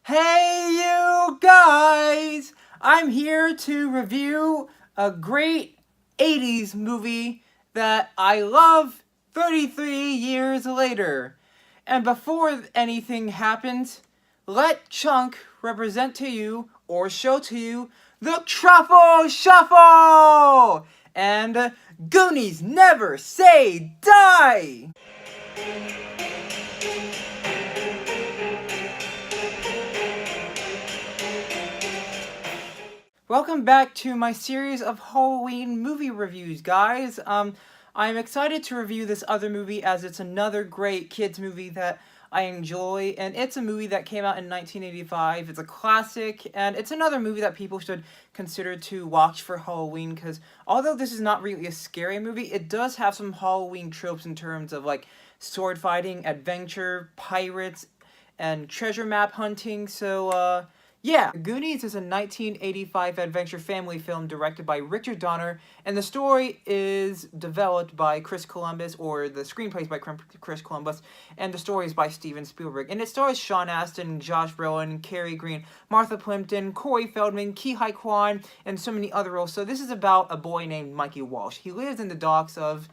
Hey you guys! I'm here to review a great 80s movie that I love 33 years later. And before anything happens, let Chunk represent to you or show to you the Truffle Shuffle! And Goonies never say die! Welcome back to my series of Halloween movie reviews, guys. I'm excited to review this other movie as it's another great kids movie that I enjoy, and it's a movie that came out in 1985. It's a classic, and it's another movie that people should consider to watch for Halloween, because although this is not really a scary movie, it does have some Halloween tropes in terms of, like, sword fighting, adventure, pirates, and treasure map hunting, so, yeah, Goonies is a 1985 adventure family film directed by Richard Donner, and the story is developed by Chris Columbus, or the screenplay is by Chris Columbus, and the story is by Steven Spielberg. And it stars Sean Astin, Josh Brolin, Keri Green, Martha Plimpton, Huy Feldman, Huy Quan, and so many other roles. So this is about a boy named Mikey Walsh. He lives in the docks of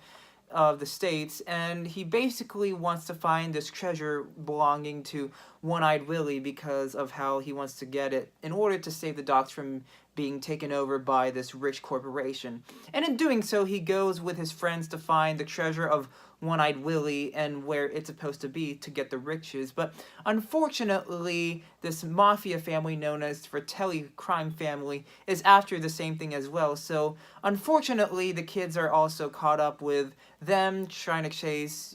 the States, and he basically wants to find this treasure belonging to One-Eyed Willie because of how he wants to get it in order to save the docks from being taken over by this rich corporation. And in doing so, he goes with his friends to find the treasure of One-Eyed Willie and where it's supposed to be to get the riches. But unfortunately, this mafia family known as Fratelli crime family is after the same thing as well. So unfortunately, the kids are also caught up with them trying to chase,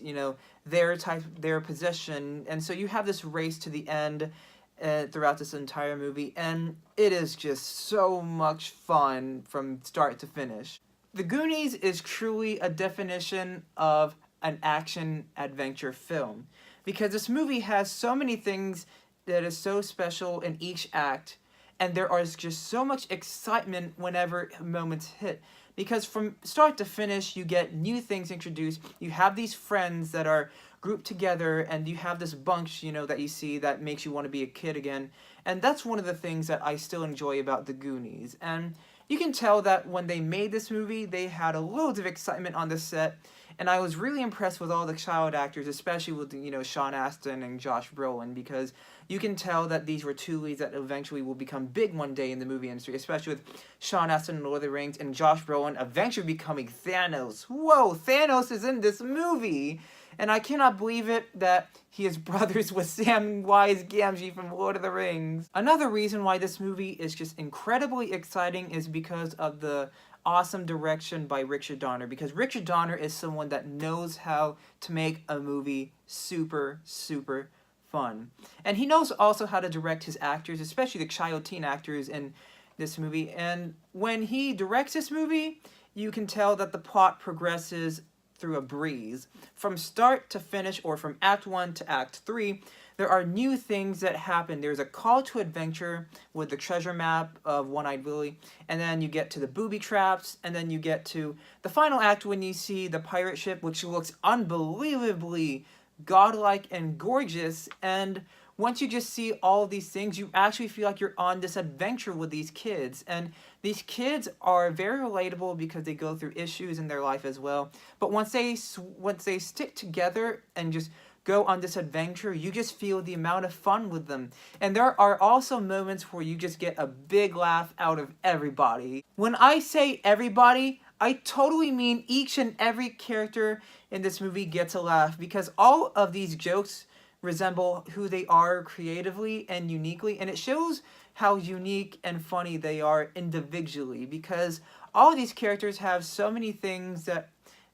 their possession. And so you have this race to the end throughout this entire movie, and it is just so much fun from start to finish. The Goonies is truly a definition of an action-adventure film, because this movie has so many things that is so special in each act, and there is just so much excitement whenever moments hit. Because from start to finish, you get new things introduced, you have these friends that are grouped together, and you have this bunch, that you see that makes you want to be a kid again. And that's one of the things that I still enjoy about the Goonies. And you can tell that when they made this movie, they had loads of excitement on the set, and I was really impressed with all the child actors, especially with, Sean Astin and Josh Brolin, because you can tell that these were two leads that eventually will become big one day in the movie industry, especially with Sean Astin in Lord of the Rings and Josh Brolin eventually becoming Thanos. Whoa, Thanos is in this movie! And I cannot believe it that he is brothers with Samwise Gamgee from Lord of the Rings. Another reason why this movie is just incredibly exciting is because of the awesome direction by Richard Donner, because Richard Donner is someone that knows how to make a movie super, super fun. And he knows also how to direct his actors, especially the child teen actors in this movie. And when he directs this movie, you can tell that the plot progresses through a breeze. From start to finish, or from Act 1 to Act 3, there are new things that happen. There's a call to adventure with the treasure map of One-Eyed Willie, and then you get to the booby traps, and then you get to the final act when you see the pirate ship, which looks unbelievably godlike and gorgeous, and once you just see all of these things, you actually feel like you're on this adventure with these kids. And these kids are very relatable because they go through issues in their life as well. But once they stick together and just go on this adventure, you just feel the amount of fun with them. And there are also moments where you just get a big laugh out of everybody. When I say everybody, I totally mean each and every character in this movie gets a laugh, because all of these jokes resemble who they are creatively and uniquely, and it shows how unique and funny they are individually, because all of these characters have so many things that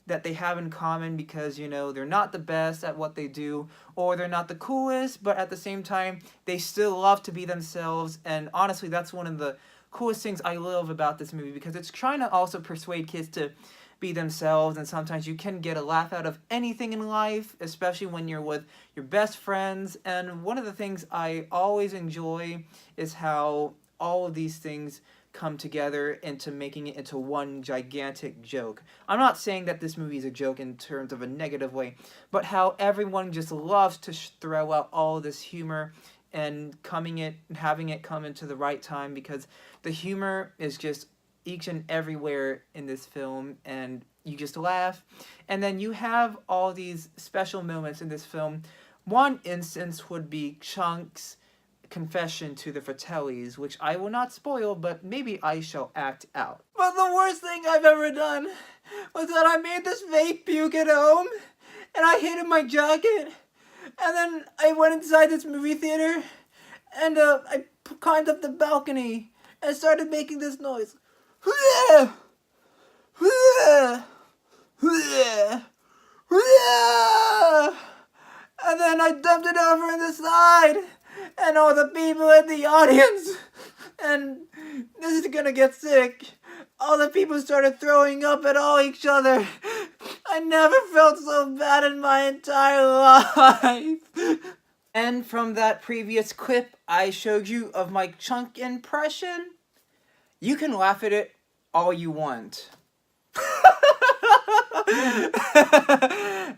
they have in common, because they're not the best at what they do, or they're not the coolest, but at the same time they still love to be themselves. And honestly, that's one of the coolest things I love about this movie, because it's trying to also persuade kids to be themselves, and sometimes you can get a laugh out of anything in life, especially when you're with your best friends. And one of the things I always enjoy is how all of these things come together into making it into one gigantic joke. I'm not saying that this movie is a joke in terms of a negative way, but how everyone just loves to throw out all this humor and having it come into the right time, because the humor is just each and everywhere in this film, and you just laugh. And then you have all these special moments in this film. One instance would be Chunk's confession to the Fratellis, which I will not spoil, but maybe I shall act out. But the worst thing I've ever done was that I made this fake puke at home, and I hid in my jacket, and then I went inside this movie theater, and I climbed up the balcony and started making this noise. And then I dumped it over in the side, and all the people in the audience, and this is gonna get sick, all the people started throwing up at all each other. I never felt so bad in my entire life. And from that previous clip I showed you of my Chunk impression, you can laugh at it all you want.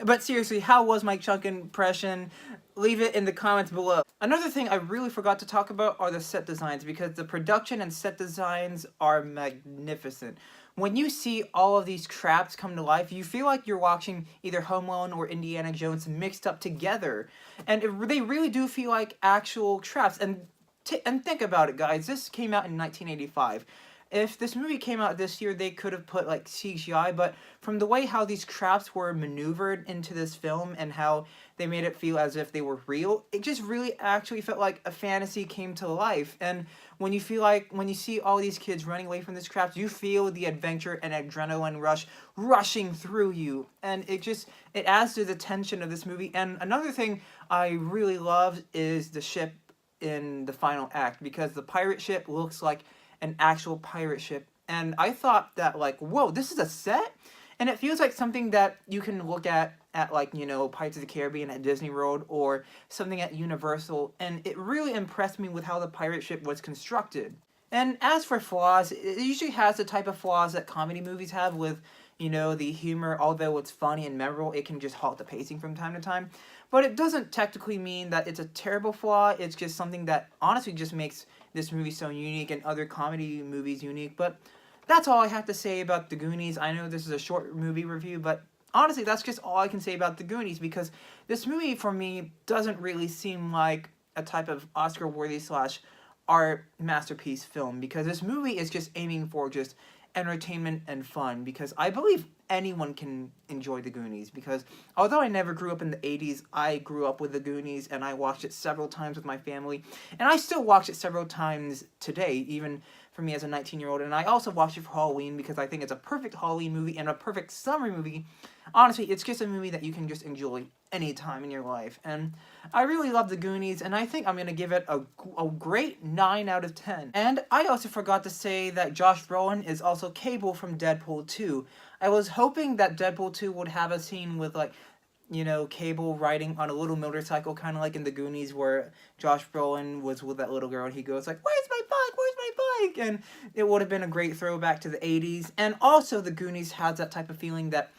But seriously, how was my Chunk impression? Leave it in the comments below. Another thing I really forgot to talk about are the set designs, because the production and set designs are magnificent. When you see all of these traps come to life, you feel like you're watching either Home Alone or Indiana Jones mixed up together. And they really do feel like actual traps. And think about it, guys. This came out in 1985. If this movie came out this year, they could have put like CGI, but from the way how these traps were maneuvered into this film and how they made it feel as if they were real, it just really actually felt like a fantasy came to life. And when you see all these kids running away from this traps, you feel the adventure and adrenaline rush rushing through you. And it adds to the tension of this movie. And another thing I really love is the ship in the final act, because the pirate ship looks like an actual pirate ship, and I thought that, like, whoa, this is a set? And it feels like something that you can look at like, you know, Pirates of the Caribbean at Disney World or something at Universal, and it really impressed me with how the pirate ship was constructed. And as for flaws, it usually has the type of flaws that comedy movies have with, you know, the humor. Although it's funny and memorable, it can just halt the pacing from time to time. But it doesn't technically mean that it's a terrible flaw. It's just something that honestly just makes this movie so unique and other comedy movies unique. But that's all I have to say about The Goonies. I know this is a short movie review, but honestly, that's just all I can say about The Goonies, because this movie, for me, doesn't really seem like a type of Oscar-worthy / art masterpiece film, because this movie is just aiming for just entertainment and fun, because I believe anyone can enjoy The Goonies, because although I never grew up in the 80s, I grew up with The Goonies, and I watched it several times with my family, and I still watch it several times today, even for me as a 19-year-old, and I also watch it for Halloween, because I think it's a perfect Halloween movie and a perfect summer movie. Honestly, it's just a movie that you can just enjoy any time in your life, and I really love The Goonies, and I think I'm going to give it a great 9 out of 10. And I also forgot to say that Josh Brolin is also Cable from Deadpool 2. I was hoping that Deadpool 2 would have a scene with, like, you know, Cable riding on a little motorcycle, kind of like in The Goonies, where Josh Brolin was with that little girl, and he goes like, "Where's my bike? Where's my bike?" And it would have been a great throwback to the 80s. And also, The Goonies has that type of feeling that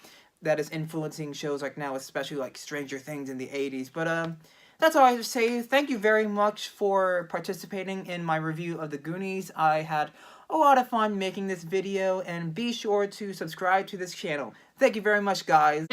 is influencing shows like now, especially like Stranger Things in the 80s. But that's all I have to say. Thank you very much for participating in my review of The Goonies. I had a lot of fun making this video, and be sure to subscribe to this channel. Thank you very much, guys.